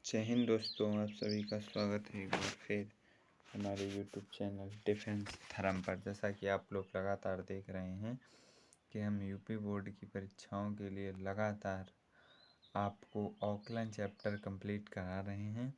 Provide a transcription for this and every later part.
जय हिंद दोस्तों, आप सभी का स्वागत है एक बार फिर हमारे YouTube चैनल डिफेंस थरम पर। जैसा कि आप लोग लगातार देख रहे हैं कि हम यूपी बोर्ड की परीक्षाओं के लिए लगातार आपको ऑकलन चैप्टर कंप्लीट करा रहे हैं।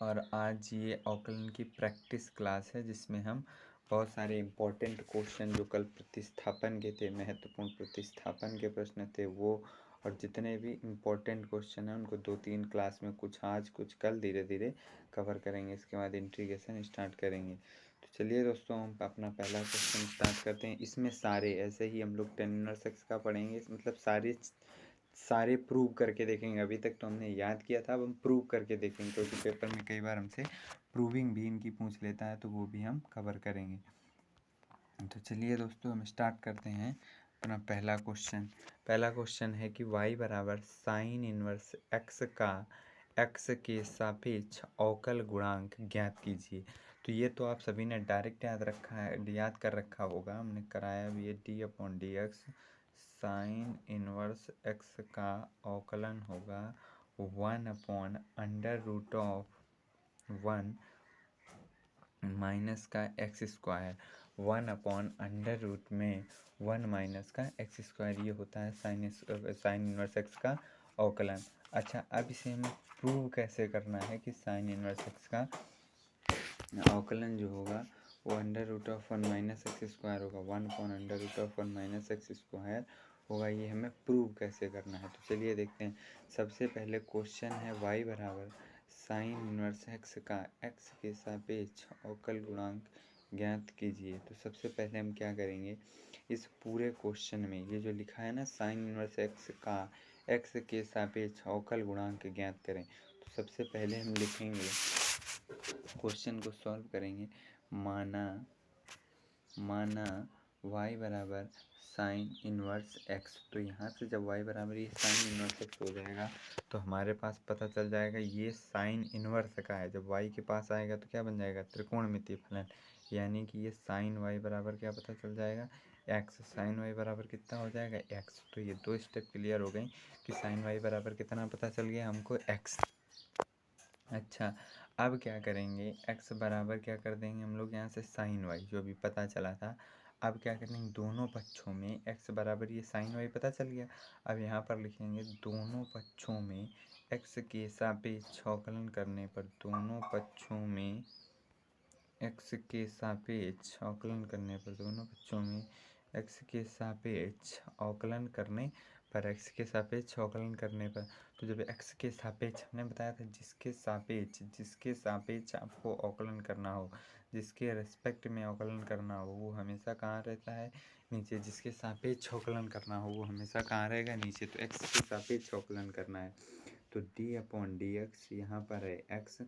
और आज ये ऑकलन की प्रैक्टिस क्लास है जिसमें हम बहुत सारे इम्पोर्टेंट क्वेश्चन जो कल प्रतिस्थापन के थे, महत्वपूर्ण प्रतिस्थापन के प्रश्न थे, वो और जितने भी इम्पोर्टेंट क्वेश्चन हैं उनको 2-3 क्लास में, कुछ आज कुछ कल, धीरे धीरे कवर करेंगे। इसके बाद इंटीग्रेशन स्टार्ट करेंगे। तो चलिए दोस्तों, हम अपना पहला क्वेश्चन स्टार्ट करते हैं। इसमें सारे ऐसे ही हम लोग टेन इनवर्स एक्स का पढ़ेंगे, मतलब सारे प्रूव करके देखेंगे। अभी तक तो हमने याद किया था, अब हम प्रूव करके देखेंगे, क्योंकि पेपर में कई बार हमसे प्रूविंग भी इनकी पूछ लेता है, तो वो भी हम कवर करेंगे। तो चलिए दोस्तों, हम स्टार्ट करते हैं अपना पहला क्वेश्चन। पहला क्वेश्चन है कि y बराबर साइन इनवर्स x का x के सापेक्ष अवकल गुणांक ज्ञात कीजिए। तो ये तो आप सभी ने डायरेक्ट याद कर रखा होगा, हमने कराया भी है। d/dx साइन इनवर्स x का अवकलन होगा 1/√1 माइनस का एक्स स्क्वायर, 1/√1 माइनस का एक्स स्क्वायर, ये होता है साइन इनवर्स एक्स का अवकलन। अच्छा, अब इसे हमें प्रूव कैसे करना है कि साइन इनवर्स एक्स का अवकलन जो होगा वो √1 माइनस एक्स स्क्वायर होगा, 1/√1 माइनस एक्स स्क्वायर होगा। ये हमें प्रूव कैसे करना है, तो चलिए देखते हैं। सबसे पहले क्वेश्चन है y बराबर साइन इनवर्स एक्स का x के सापेक्ष अवकल गुणांक ज्ञात कीजिए। तो सबसे पहले हम क्या करेंगे, इस पूरे क्वेश्चन में ये जो लिखा है ना, साइन इनवर्स एक्स का x के सापेक्ष अवकल गुणांक ज्ञात करें। तो सबसे पहले हम लिखेंगे, क्वेश्चन को सॉल्व करेंगे। माना y बराबर साइन इनवर्स x। तो यहाँ से जब y बराबर ये साइन इनवर्स x हो जाएगा तो हमारे पास पता चल जाएगा ये साइन इनवर्स का है। जब y के पास आएगा तो क्या बन जाएगा, त्रिकोणमितीय फलन। यानी कि ये साइन y बराबर क्या पता चल जाएगा, x। साइन y बराबर कितना हो जाएगा, x। तो ये दो स्टेप क्लियर हो गई कि साइन y बराबर कितना पता चल गया हमको, x। अच्छा, अब क्या करेंगे, x बराबर क्या कर देंगे हम लोग यहाँ से साइन y, जो अभी पता चला था। अब क्या करेंगे, दोनों पक्षों में x बराबर ये साइन y पता चल गया। अब यहाँ पर लिखेंगे दोनों पक्षों में x के सापेक्ष अवकलन करने पर, दोनों पक्षों में x के सापेक्ष अवकलन करने पर, दोनों पक्षों में x के सापेक्ष अवकलन करने पर, x के सापेक्ष अवकलन करने पर। तो जब x के सापेक्ष, हमने बताया था जिसके सापेक्ष आपको अवकलन करना हो, जिसके रेस्पेक्ट में अवकलन करना हो, वो हमेशा कहाँ रहता है, नीचे। जिसके सापेक्ष अवकलन करना हो वो हमेशा कहाँ रहेगा, नीचे। तो x के सापेक्ष अवकलन करना है तो d/dx यहाँ पर है x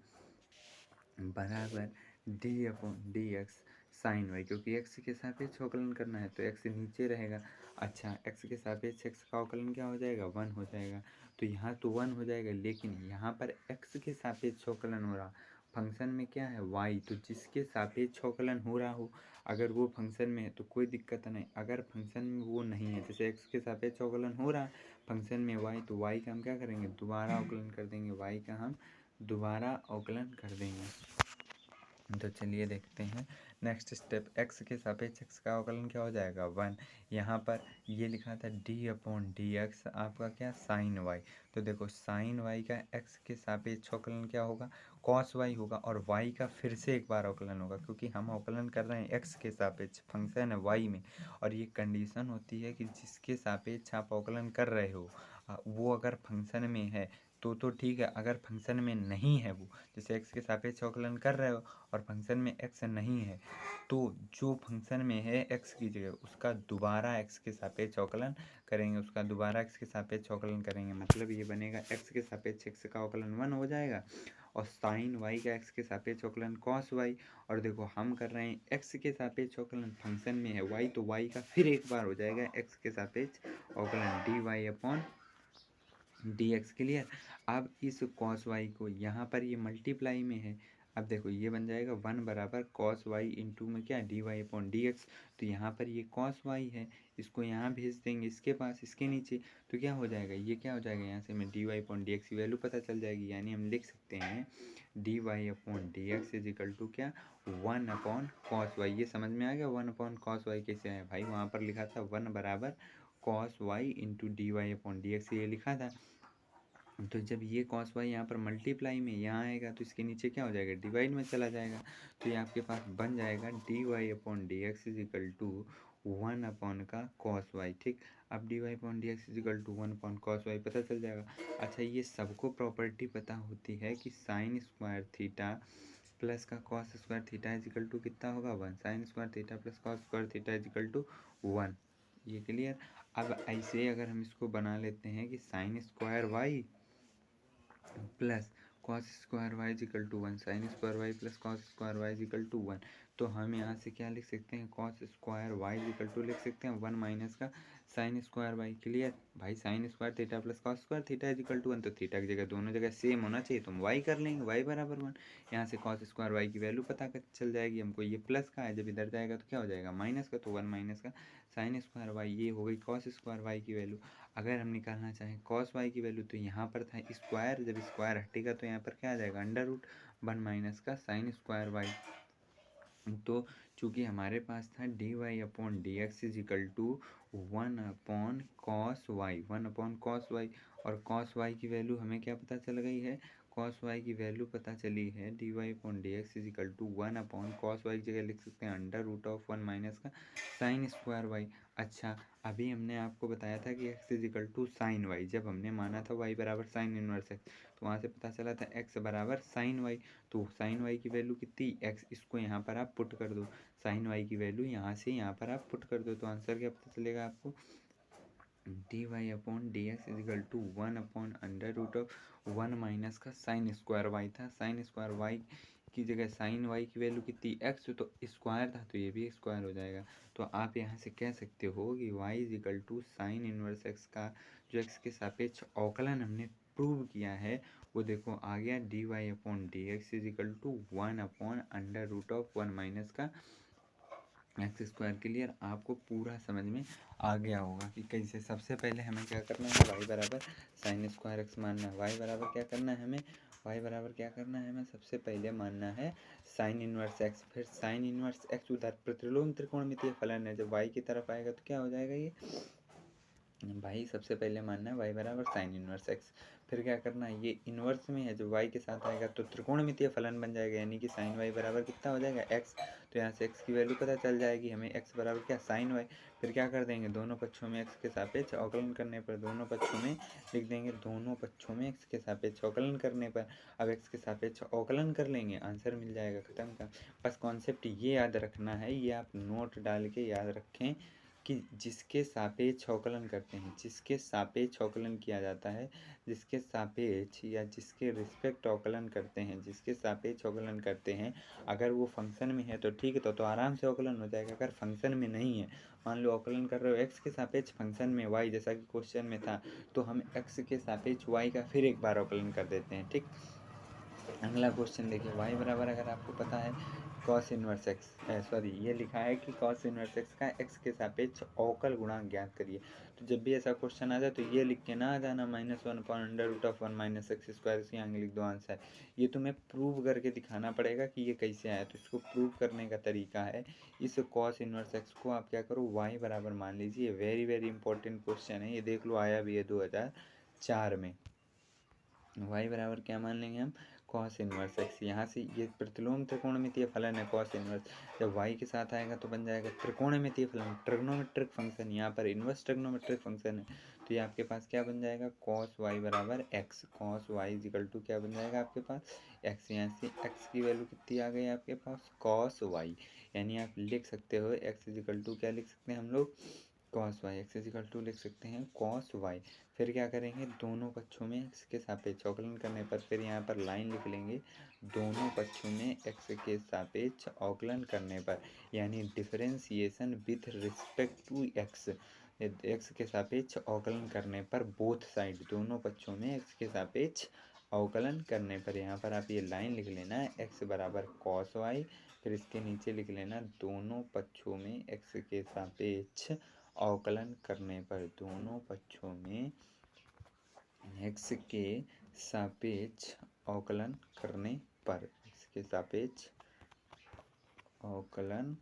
बराबर d/dx साइन y, क्योंकि x के सापेक्ष अवकलन करना है तो x नीचे रहेगा। अच्छा, x के सापेक्ष x का अवकलन क्या हो जाएगा, 1 हो जाएगा। तो यहाँ तो 1 हो जाएगा, लेकिन यहाँ पर x के सापेक्ष अवकलन हो रहा, फंक्शन में क्या है, y। तो जिसके सापेक्ष अवकलन हो रहा हो, अगर वो फंक्शन में है तो कोई दिक्कत नहीं। अगर फंक्शन में वो नहीं है, जैसे x के सापेक्ष अवकलन हो रहा फंक्शन में y, तो y का हम क्या करेंगे, दोबारा अवकलन कर देंगे। y का हम दोबारा अवकलन कर देंगे। तो चलिए देखते हैं नेक्स्ट स्टेप। x के सापेक्ष x का अवकलन क्या हो जाएगा, 1। यहाँ पर ये लिखा था d/dx आपका क्या, साइन y। तो देखो साइन y का x के सापेक्ष अवकलन क्या होगा, कॉस y होगा, और y का फिर से एक बार अवकलन होगा, क्योंकि हम अवकलन कर रहे हैं x के सापेक्ष, फंक्शन है y में। और ये कंडीशन होती है कि जिसके सापेक्ष आप अवकलन कर रहे हो वो अगर फंक्शन में है तो ठीक है। अगर फंक्शन में नहीं है, वो जैसे x के सापेक्ष अवकलन कर रहे हो और फंक्शन में x नहीं है, तो जो फंक्शन में है x की जगह उसका दोबारा x के सापेक्ष अवकलन करेंगे, उसका दोबारा x के सापेक्ष अवकलन करेंगे। मतलब ये बनेगा x के सापेक्ष x का अवकलन 1 हो जाएगा, और साइन y का x के सापेक्ष अवकलन cos y। और देखो हम कर रहे हैं x के सापेक्ष अवकलन, फंक्शन में है y, तो y का फिर एक बार हो जाएगा x के सापेक्ष अवकलन dy/dx। क्लियर। अब इस cos y को यहाँ पर ये मल्टीप्लाई में है, अब देखो ये बन जाएगा 1 बराबर कॉस वाई इंटू में क्या d y upon d x. तो यहाँ पर ये कॉस वाई है, इसको यहाँ भेज देंगे इसके पास, इसके नीचे। तो क्या हो जाएगा, ये क्या हो जाएगा, यहाँ से हमें d y upon d x की वैल्यू पता चल जाएगी। यानी हम लिख सकते हैं d y upon d x is equal to क्या 1 अपॉन कॉस वाई। ये समझ में आ गया 1 अपॉन कॉस वाई कैसे आया भाई, वहाँ पर लिखा था 1 बराबर cos y into d y upon d x, ये लिखा था। तो जब ये कॉस वाई यहाँ पर मल्टीप्लाई में यहाँ आएगा तो इसके नीचे क्या हो जाएगा, डिवाइड में चला जाएगा। तो ये आपके पास बन जाएगा d y upon d x is equal to 1 upon का कॉस वाई। ठीक, अब d y upon d x is equal to 1 upon cos y पता चल जाएगा। अच्छा, ये सबको प्रॉपर्टी पता होती है कि साइन स्क्वायर थीटा प्लस का cos square theta is equal to कितना होगा 1। Sine square theta plus cos square theta is equal to 1। ये क्लियर। अब ऐसे अगर हम इसको बना लेते हैं कि sine square y plus cos square y is equal to 1, sine square y plus cos square y is equal to 1। तो हम यहाँ से क्या लिख सकते हैं, cos square y is equal to लिख सकते हैं 1 माइनस का साइन स्क्वायर वाई। क्लियर भाई, sine square theta plus cos square theta is equal to 1, तो थीटा की जगह दोनों जगह सेम होना चाहिए तो हम वाई कर लेंगे, वाई बराबर 1। यहाँ से कॉस स्क्वायर वाई की वैल्यू पता चल जाएगी हमको, ये प्लस का है, जब इधर जाएगा तो क्या हो जाएगा माइनस का, तो 1 माइनस का साइन स्क्वायर वाई, ये हो गई कॉस स्क्वायर वाई की वैल्यू। अगर हम निकालना चाहें कॉस वाई की वैल्यू तो यहाँ पर था स्क्वायर, जब स्क्वायर हटेगा तो यहाँ पर क्या आ जाएगा अंडर रूट 1 माइनस का साइन स्क्वायर वाई। तो चूंकि हमारे पास था d y upon d x is equal to 1 upon cos y, 1 upon cos y, और कॉस वाई की वैल्यू हमें क्या पता चल गई है, कॉस वाई की वैल्यू पता चली है d y upon d x is equal to 1 upon cos y की जगह लिख सकते हैं अंडर रूट ऑफ 1 माइनस का साइन स्क्वायर वाई। अच्छा, अभी हमने आपको बताया था कि x is equal to sine y, जब हमने माना था y बराबर साइन इनवर्स x, तो वहाँ से पता चला था x बराबर साइन वाई। तो साइन वाई की वैल्यू कितनी x, इसको यहाँ पर आप पुट कर दो, साइन वाई की वैल्यू यहाँ से यहाँ पर आप पुट कर दो, तो आंसर क्या पता चलेगा आपको, d y upon d x is equal to 1 upon under root of 1 minus का साइन स्क्वायर वाई था। साइन स्क्वायर वाई की जगह साइन वाई की वैल्यू कितनी एक्स, तो स्क्वायर था तो ये भी स्क्वायर हो जाएगा। तो आप यहाँ से कह सकते हो कि y is equal to sine inverse x का जो एक्स के सापेक्ष अवकलन हमने प्रूव किया है वो देखो आ गया d y upon d x is equal to 1 upon under root of 1 minus का एक्स स्क्वायर। क्लियर, आपको पूरा समझ में आ गया होगा कि कैसे। सबसे पहले हमें क्या करना है, वाई बराबर साइन स्क्वायर एक्स मानना है। वाई बराबर क्या करना है हमें, वाई बराबर क्या करना है हमें, सबसे पहले मानना है साइन इनवर्स एक्स, फिर साइन इनवर्स एक्स उधर प्रतिलोम त्रिकोणमितीय फलन है, जब वाई की तरफ आएगा तो क्या हो जाएगा ये भाई, सबसे पहले मानना है वाई बराबर साइन इनवर्स एक्स, फिर क्या करना है ये इनवर्स में है, जब वाई के साथ आएगा तो त्रिकोणमितीय फलन बन जाएगा, यानी कि साइन वाई बराबर कितना हो जाएगा एक्स। तो यहाँ से एक्स की वैल्यू पता चल जाएगी हमें, एक्स बराबर क्या साइन वाई। फिर क्या कर देंगे, दोनों पक्षों में एक्स के सापेक्ष अवकलन करने पर, दोनों पक्षों में लिख देंगे, दोनों पक्षों में एक्स के सापेक्ष अवकलन करने पर। अब एक्स के सापेक्ष अवकलन कर लेंगे, आंसर मिल जाएगा, खत्म का। बस कॉन्सेप्ट ये याद रखना है, ये आप नोट डाल के याद रखें कि जिसके सापेक्ष अवकलन करते हैं, जिसके सापेक्ष अवकलन किया जाता है, जिसके सापेक्ष या जिसके रिस्पेक्ट अवकलन करते हैं, जिसके सापेक्ष अवकलन करते हैं, अगर वो फंक्शन में है तो ठीक है, तो आराम से अवकलन हो जाएगा। अगर फंक्शन में नहीं है, मान लो अवकलन कर रहे हो एक्स के सापेक्ष फंक्शन में वाई, जैसा कि क्वेश्चन में था, तो हम एक्स के सापेक्ष वाई का फिर एक बार अवकलन कर देते हैं। ठीक, अगला क्वेश्चन देखिए, y बराबर अगर आपको पता है cos इनवर्स एक्स, सॉरी ये लिखा है कि cos इनवर्स एक्स का x के सापेक्ष अवकल गुणांक ज्ञात करिए। तो जब भी ऐसा क्वेश्चन आ जाए तो ये लिख के ना आ जाना -1 upon under root of 1 minus x square, इसके आगे लिख दो आंसर। ये तुम्हें प्रूव करके दिखाना पड़ेगा कि ये कैसे आया। तो इसको प्रूव करने का तरीका है, इस cos इनवर्स एक्स को आप क्या करो y बराबर मान लीजिए। वेरी वेरी इंपॉर्टेंट क्वेश्चन है ये, देख लो आया भी है 2004 में। y बराबर क्या मान लेंगे हम, कॉस इनवर्स एक्स। यहाँ से ये प्रतिलोम त्रिकोणमितीय फलन है कॉस इनवर्स, जब y के साथ आएगा तो बन जाएगा त्रिकोणमितीय फलन, ट्रिग्नोमेट्रिक फंक्शन। यहाँ पर इनवर्स ट्रिग्नोमेट्रिक फंक्शन है, तो ये आपके पास क्या बन जाएगा, कॉस y बराबर x, cos y is equal to क्या बन जाएगा आपके पास x। यहाँ से x की वैल्यू कितनी आ गई आपके पास, कॉस y। यानी आप लिख सकते हो x इजिकल टू क्या लिख सकते हैं हम लोग, cos y. X is equal to लिख सकते हैं कॉस वाई। फिर क्या करेंगे, दोनों पक्षों में एक्स के सापेक्ष अवकलन करने पर, फिर यहाँ पर लाइन लिख लेंगे, दोनों पक्षों में एक्स के सापेक्ष अवकलन करने पर, यानी differentiation with respect to x, x के सापेक्ष अवकलन करने पर बोथ साइड, दोनों पक्षों में एक्स के सापेक्ष अवकलन करने पर यहाँ पर आप ये लाइन लिख लेना है x बराबर cos y, फिर इसके नीचे लिख लेना दोनों पक्षों में x के सापेक्ष अवकलन करने पर, दोनों पक्षों में x के सापेक्ष अवकलन करने पर, x के सापेक्ष अवकलन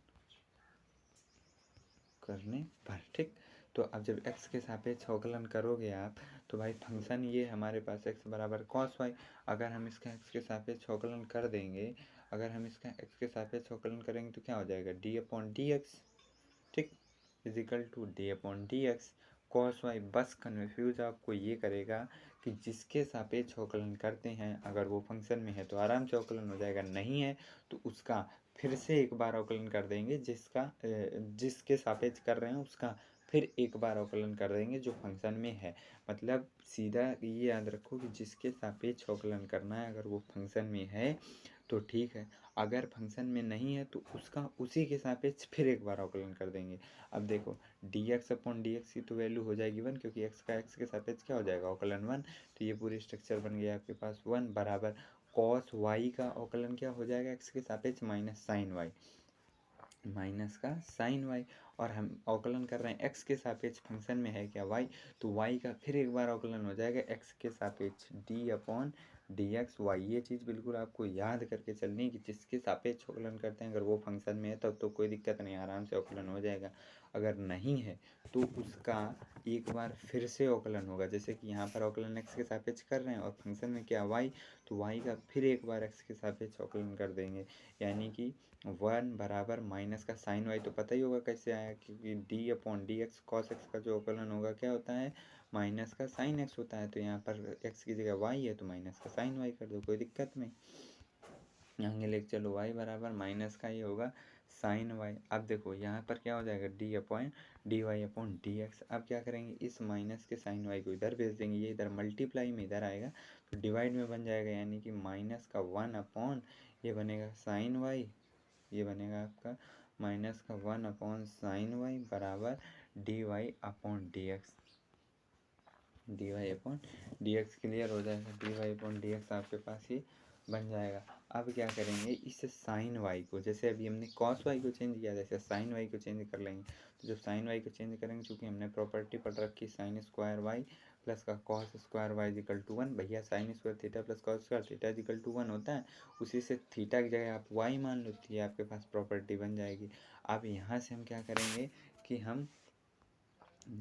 करने पर। ठीक, तो अब जब x के सापेक्ष अवकलन करोगे आप तो भाई फंक्शन ये हमारे पास x बराबर cos y, अगर हम इसका x के सापेक्ष अवकलन कर देंगे, अगर हम इसका x के सापेक्ष अवकलन करेंगे तो क्या हो जाएगा d/dx, ठीक, is equal to d/dx cos y। बस कन्फ्यूज आपको ये करेगा कि जिसके सापेक्ष अवकलन करते हैं अगर वो फंक्शन में है तो आराम से अवकलन हो जाएगा, नहीं है तो उसका फिर से एक बार अवकलन कर देंगे, जिसके सापेक्ष कर रहे हैं उसका फिर एक बार अवकलन कर देंगे जो फंक्शन में है। मतलब सीधा ये याद रखो कि जिसके सापेक्ष अवकलन करना है अगर वो फंक्शन में है तो ठीक है, अगर फंक्शन में नहीं है तो उसका उसी के सापेक्ष फिर एक बार अवकलन कर देंगे। अब देखो dx/dx की तो वैल्यू हो जाएगी 1, क्योंकि x का x के सापेक्ष क्या हो जाएगा अवकलन 1, तो ये पूरी स्ट्रक्चर बन गया आपके पास 1 बराबर cos y का अवकलन क्या हो जाएगा x के सापेक्ष माइनस साइन y, माइनस का साइन y, और हम अवकलन कर रहे हैं x के सापेक्ष, फंक्शन में है क्या y, तो y का फिर एक बार अवकलन हो जाएगा x के सापेक्ष d/dx y। ये चीज़ बिल्कुल आपको याद करके चलनी कि जिसके सापेक्ष अवकलन करते हैं अगर वो फंक्शन में है तब तो कोई दिक्कत नहीं, आराम से अवकलन हो जाएगा, अगर नहीं है तो उसका एक बार फिर से अवकलन होगा। जैसे कि यहाँ पर अवकलन x के सापेक्ष कर रहे हैं और फंक्शन में क्या y, तो y का फिर एक बार x के सापेक्ष अवकलन कर देंगे, यानी कि 1 बराबर माइनस का साइन y, तो पता ही होगा कैसे आया, क्योंकि d/dx cos x का जो अवकलन होगा क्या होता है माइनस का साइन x होता है, तो यहाँ पर x की जगह y है तो माइनस का साइन y कर दो, कोई दिक्कत नहीं। आगे लेके चलो y बराबर माइनस का ये होगा साइन y। अब देखो यहाँ पर क्या हो जाएगा dy/dx। अब क्या करेंगे, इस माइनस के साइन y को इधर भेज देंगे, ये इधर मल्टीप्लाई में इधर आएगा तो डिवाइड में बन जाएगा, यानी कि माइनस का 1 ये बनेगा साइन y, ये बनेगा आपका माइनस का 1/sin y बराबर dy/dx, dy/dx क्लियर हो जाएगा, dy/dx आपके पास ये बन जाएगा। अब क्या करेंगे, इस साइन y को, जैसे अभी हमने cos y को चेंज किया जैसे साइन y को चेंज कर लेंगे, तो जब साइन y को चेंज करेंगे, चूँकि हमने प्रॉपर्टी पढ़ रखी साइन स्क्वायर वाई प्लस का cos square y is equal to 1, भैया sine square theta plus cos square theta is equal to 1 होता है, उसी से थीटा की जगह आप y मान लो तो ये आपके पास प्रॉपर्टी बन जाएगी। अब यहाँ से हम क्या करेंगे कि हम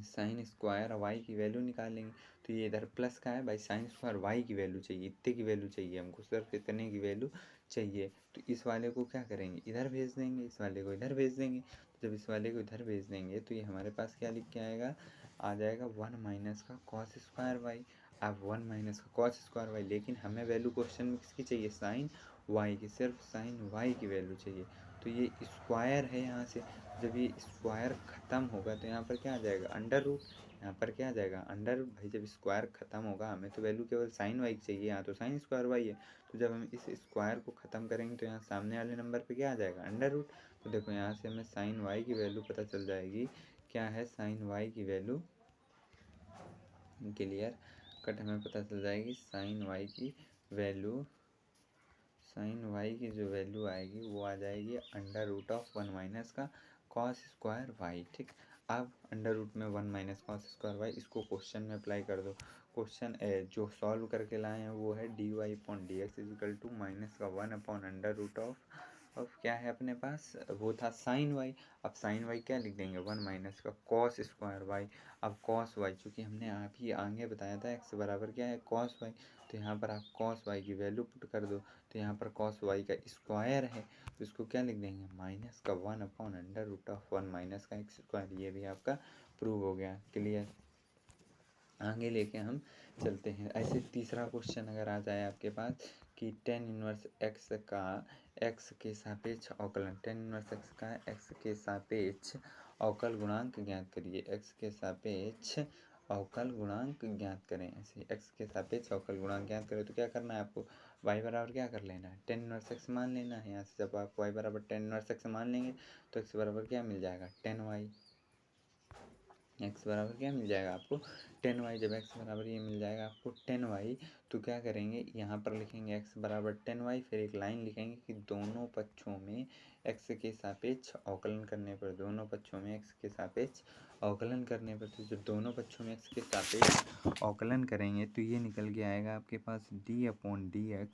साइन स्क्वायर वाई की वैल्यू निकालेंगे, तो ये इधर प्लस का है भाई, साइन स्क्वायर वाई की वैल्यू चाहिए, इतने की वैल्यू चाहिए हमको, सिर्फ इतने की वैल्यू चाहिए, तो इस वाले को क्या करेंगे इधर भेज देंगे, इस वाले को इधर भेज देंगे, तो जब इस वाले को इधर भेज देंगे तो ये हमारे पास क्या लिख के आएगा, आ जाएगा 1 माइनस का कॉस स्क्वायर वाई। अब 1 माइनस का कॉस स्क्वायर वाई, लेकिन हमें वैल्यू क्वेश्चन में किसकी चाहिए, साइन वाई की, सिर्फ साइन वाई की वैल्यू चाहिए, तो ये स्क्वायर है यहाँ से, जब ये स्क्वायर ख़त्म होगा तो यहाँ पर क्या आ जाएगा अंडर रूट, यहाँ पर क्या आ जाएगा अंडर रूट। भाई जब स्क्वायर ख़त्म होगा हमें तो वैल्यू केवल साइन वाई की चाहिए, यहाँ तो साइन स्क्वायर वाई है, तो जब हम इस स्क्वायर को ख़त्म करेंगे तो यहाँ सामने वाले नंबर पे क्या आ जाएगा अंडर रूट। तो देखो यहाँ से हमें साइन वाई की वैल्यू पता चल जाएगी, क्या है साइन वाई की वैल्यू, क्लियर कट हमें पता चल जाएगी साइन वाई की वैल्यू, साइन वाई की जो वैल्यू आएगी वो आ जाएगी अंडर रूट ऑफ 1 माइनस का कॉस स्क्वायर वाई। ठीक, अब अंडर रूट में 1 माइनस कॉस स्क्वायर वाई, इसको क्वेश्चन में अप्लाई कर दो। क्वेश्चन जो सॉल्व करके लाए हैं वो है dy/dx इजिकल टू माइनस का 1/अंडर रूट ऑफ क्या है अपने पास, वो था साइन वाई। अब साइन वाई क्या लिख देंगे 1 माइनस का कॉस स्क्वायर वाई। अब कॉस वाई चूँकि हमने आप ही आगे बताया था x बराबर क्या है कॉस वाई, तो यहाँ पर आप कॉस वाई की वैल्यू पुट कर दो, तो यहाँ पर कॉस वाई का स्क्वायर है तो इसको क्या लिख देंगे माइनस का 1/√1 माइनस का एक्स स्क्वायर। ये भी आपका प्रूव हो गया, क्लियर। आगे लेके हम चलते हैं। ऐसे तीसरा क्वेश्चन अगर आ जाए आपके पास कि टेन इनवर्स एक्स का एक्स के सापेक्ष अवकलन, टेन इनवर्स एक्स का एक्स के सापेक्ष अवकल गुणांक ज्ञात करिए, एक्स के सापेक्ष अवकल गुणांक ज्ञात करें। ऐसे एक्स के सापेक्ष अवकल गुणांक ज्ञात करें तो क्या करना है आपको, y बराबर क्या कर लेना है टेन इनवर्स एक्स मान लेना है। यहाँ से जब आप y बराबर टेन इनवर्स एक्स मान लेंगे तो x बराबर क्या मिल जाएगा 10y, एक्स बराबर क्या मिल जाएगा आपको 10y। जब एक्स बराबर ये मिल जाएगा आपको 10y, तो क्या करेंगे यहाँ पर लिखेंगे एक्स बराबर 10y, फिर एक लाइन लिखेंगे कि दोनों पक्षों में एक्स के सापेक्ष अवकलन करने पर, दोनों पक्षों में एक्स के सापेक्ष अवकलन करने पर, तो जब दोनों पक्षों में एक्स के सापेक्ष अवकलन करेंगे तो ये निकल के आएगा आपके पास d/dx,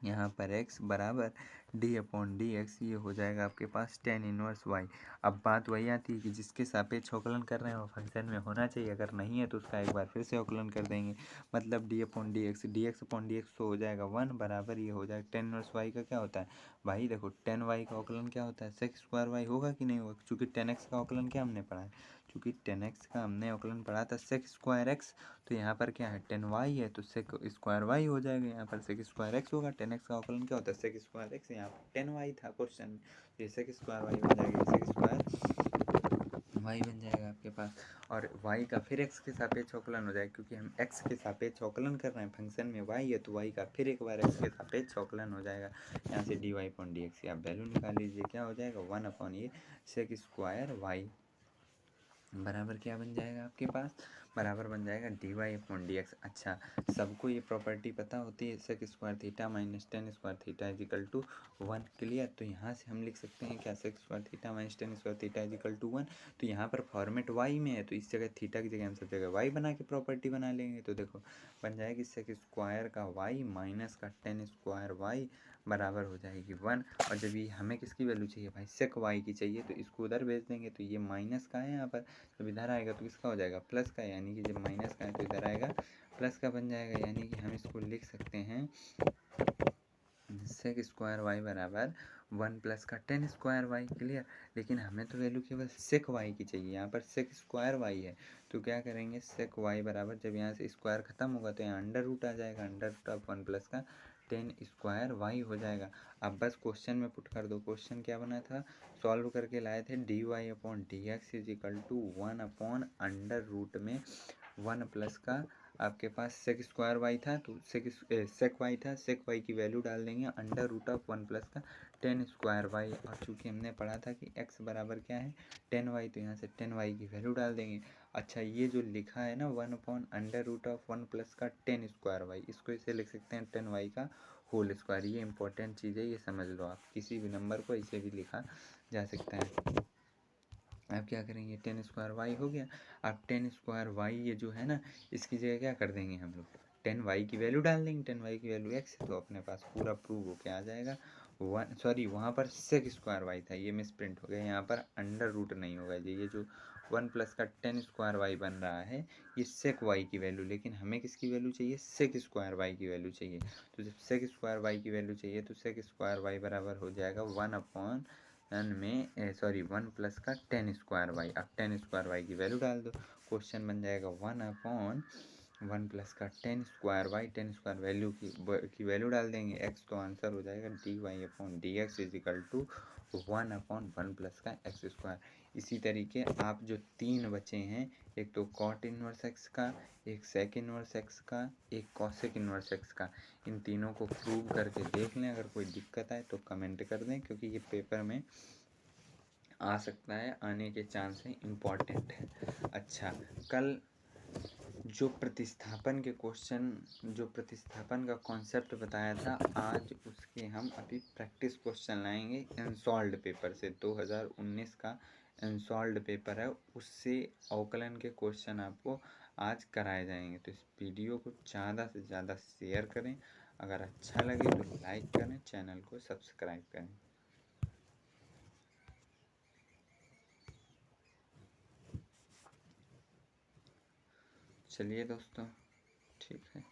यहाँ पर x बराबर d/dx, ये हो जाएगा आपके पास tan इनवर्स y। अब बात वही आती है कि जिसके सापेक्ष अवकलन कर रहे हैं वो फंक्शन में होना चाहिए, अगर नहीं है तो उसका एक बार फिर से अवकलन कर देंगे, मतलब d/dx, dx/dx तो हो जाएगा 1 बराबर, ये हो जाएगा tan इनवर्स y का क्या होता है भाई, देखो tan y का अवकलन क्या होता है sec स्क्वायर y, होगा कि नहीं होगा, चूँकि tan x का अवकलन क्या हमने पढ़ा है, चूँकि tan x का हमने अवकलन पढ़ा था sec स्क्वायर x, तो यहाँ पर क्या है tan y है तो sec स्क्वायर y हो जाएगा, यहाँ पर sec स्क्वायर x होगा, tan x का अवकलन क्या होता है sec स्क्वायर x, यहाँ पर tan y था क्वेश्चन में, तो sec स्क्वायर y बन जाएगा, sec स्क्वायर y बन जाएगा आपके पास, और y का फिर x के सापेक्ष अवकलन हो जाएगा, क्योंकि हम x के सापेक्ष अवकलन कर रहे हैं, फंक्शन में y है तो y का फिर एक बार x के सापेक्ष अवकलन हो जाएगा, यहाँ से dy/dx की आप वैल्यू निकाल लीजिए, क्या हो जाएगा 1 ये sec स्क्वायर y बराबर क्या बन जाएगा आपके पास, बराबर बन जाएगा dy/dx। अच्छा, सबको ये प्रॉपर्टी पता होती है sec square theta minus tan square theta is equal to 1, clear. तो यहाँ से हम लिख सकते हैं क्या, sec square theta minus tan square theta is equal to 1, तो यहाँ पर फॉर्मेट y में है तो इस जगह थीटा की जगह हम सब जगह y बना के प्रॉपर्टी बना लेंगे, तो देखो बन जाएगी sec स्क्वायर का y माइनस का tan स्क्वायर y बराबर हो जाएगी 1, और जब ये हमें किसकी वैल्यू चाहिए भाई sec y की चाहिए, तो इसको उधर भेज देंगे, तो ये माइनस का है यहाँ पर, जब इधर आएगा तो किसका हो जाएगा प्लस का, यानी कि जब माइनस का है तो इधर आएगा प्लस का बन जाएगा, यानी कि हम इसको लिख सकते हैं sec स्क्वायर y बराबर 1 प्लस का tan स्क्वायर y, क्लियर। लेकिन हमें तो वैल्यू केवल sec y की चाहिए, यहाँ पर sec स्क्वायर y है, तो क्या करेंगे sec y बराबर, जब यहाँ से स्क्वायर खत्म होगा तो यहाँ अंडर रूट आ जाएगा, अंडर रूट ऑफ 1 प्लस का tan स्क्वायर y हो जाएगा। अब बस क्वेश्चन में पुट कर दो, क्वेश्चन क्या बना था, सॉल्व करके लाए थे dy/dx is equal to under root में 1 प्लस का आपके पास sec स्क्वायर y था, तो sec y था, sec y की वैल्यू डाल देंगे अंडर रूट ऑफ 1 प्लस का tan स्क्वायर y, और चूँकि हमने पढ़ा था कि x बराबर क्या है tan y, तो यहाँ से tan y की वैल्यू डाल देंगे। अच्छा, ये जो लिखा है ना 1/√1 प्लस का tan स्क्वायर y, इसको इसे लिख सकते हैं tan y का होल स्क्वायर, ये इंपॉर्टेंट चीज़ है, ये समझ लो आप, किसी भी नंबर को इसे भी लिखा जा सकता है। अब क्या करेंगे tan स्क्वायर y हो गया, अब tan स्क्वायर y ये जो है ना, इसकी जगह क्या कर देंगे हम लोग tan y की वैल्यू डाल देंगे, tan y की वैल्यू x है, तो अपने पास पूरा प्रूव होके आ जाएगा। वहाँ पर sec स्क्वायर y था, ये मिस प्रिंट हो गया, यहाँ पर अंडर रूट नहीं होगा, ये जो 1 प्लस का tan स्क्वायर y बन रहा है ये sec y की वैल्यू, लेकिन हमें किसकी वैल्यू चाहिए sec स्क्वायर y की वैल्यू चाहिए, तो जब sec स्क्वायर y की वैल्यू चाहिए तो sec स्क्वायर y बराबर हो जाएगा 1 प्लस का tan स्क्वायर y, अब tan स्क्वायर y की वैल्यू डाल दो, क्वेश्चन बन जाएगा 1 प्लस का tan स्क्वायर वैल्यू की वैल्यू डाल देंगे x, तो आंसर हो जाएगा dy/dx is equal to 1/1 plus का x स्क्वायर। इसी तरीके आप जो तीन बचे हैं, एक तो cot इनवर्स x का, एक sec इनवर्स x का, एक cosec इनवर्स x का, इन तीनों को प्रूव करके देख लें, अगर कोई दिक्कत आए तो कमेंट कर दें, क्योंकि ये पेपर में आ सकता है, आने के चांस है, इम्पॉर्टेंट है। अच्छा, कल जो प्रतिस्थापन का कॉन्सेप्ट बताया था, आज उसके हम अभी प्रैक्टिस क्वेश्चन लाएंगे अनसॉल्व्ड पेपर से, 2019 का अनसॉल्व्ड पेपर है, उससे अवकलन के क्वेश्चन आपको आज कराए जाएंगे। तो इस वीडियो को ज़्यादा से ज़्यादा शेयर करें, अगर अच्छा लगे तो लाइक करें, चैनल को सब्सक्राइब करें। चलिए दोस्तों, ठीक है।